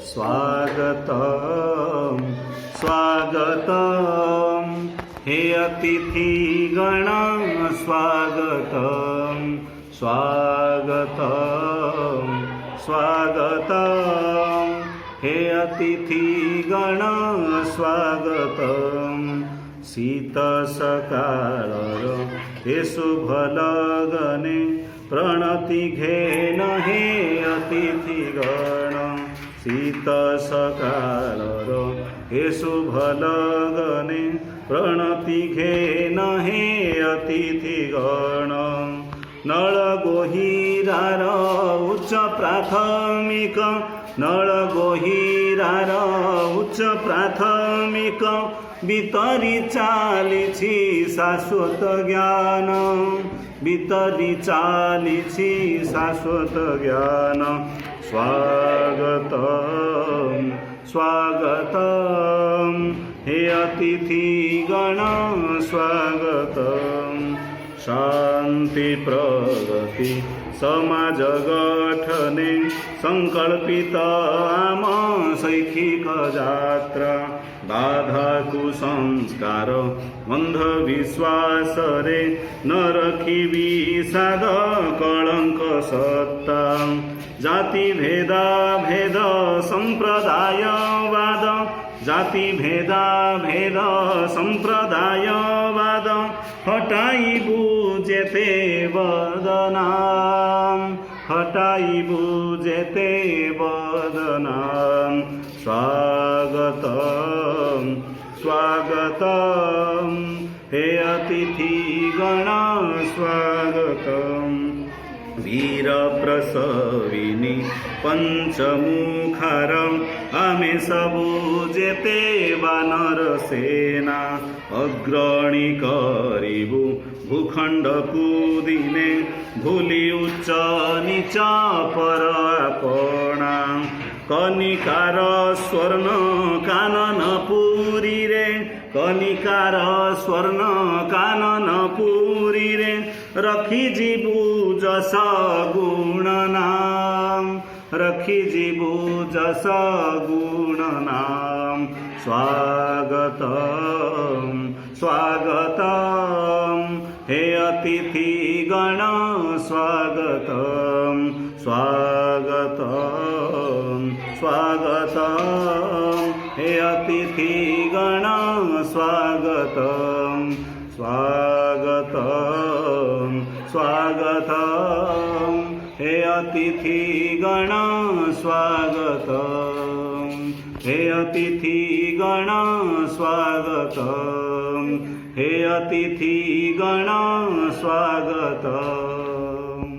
स्वागतम स्वागतम हे अतिथिगण स्वागतम स्वागतम स्वागतम हे अतिथिगण स्वागतम शीत सकाळर हे शुभ लगने प्रणति घेन हे अतिथिगण शीत सकाळर हे शुभ लगने प्रणति घेन हे अतिथिगण नळ गोहिरार उच्च प्राथमिक नळ गोहिरार उच्च प्राथमिक बितरी चालिछि शाश्वत ज्ञान बितरी चालिछि शाश्वत ज्ञान स्वागतम स्वागतम हे अतिथिगण स्वागतम शांति प्रगति समाज गठने संकल्पित आम शैक्षिक यात्रा बाधा कुसंस्कार अंधविश्वास रे न रखी विषाद कलंक सत्ता जाति भेदा भेद संप्रदायवाद जाति भेदा भेद संप्रदायवाद हटाई बुझेते बदनाम हटाई बुझेते बदनाम स्वागतम स्वागतम हे अतिथिगण स्वागतम वीर प्रसविनी पंचमुखार आमे सबु जेते वानर सेना अग्रणी करिबु भूखंड कुदिने भूली उच्च नीच पर आपणा कनिकार स्वर्ण कानन पुरी रे कनिकार स्वर्ण कानन पुरी रे रखी जीवु जस गुण नाम रखी जीवु जस गुण नाम स्वागतम स्वागतम हे अतिथिगण स्वागतम स्वागतम स्वागतम हे अतिथिगण स्वागतम स्वागतम स्वागतम हे अतिथिगण स्वागतम हे अतिथिगण स्वागतम हे अतिथिगण स्वागतम।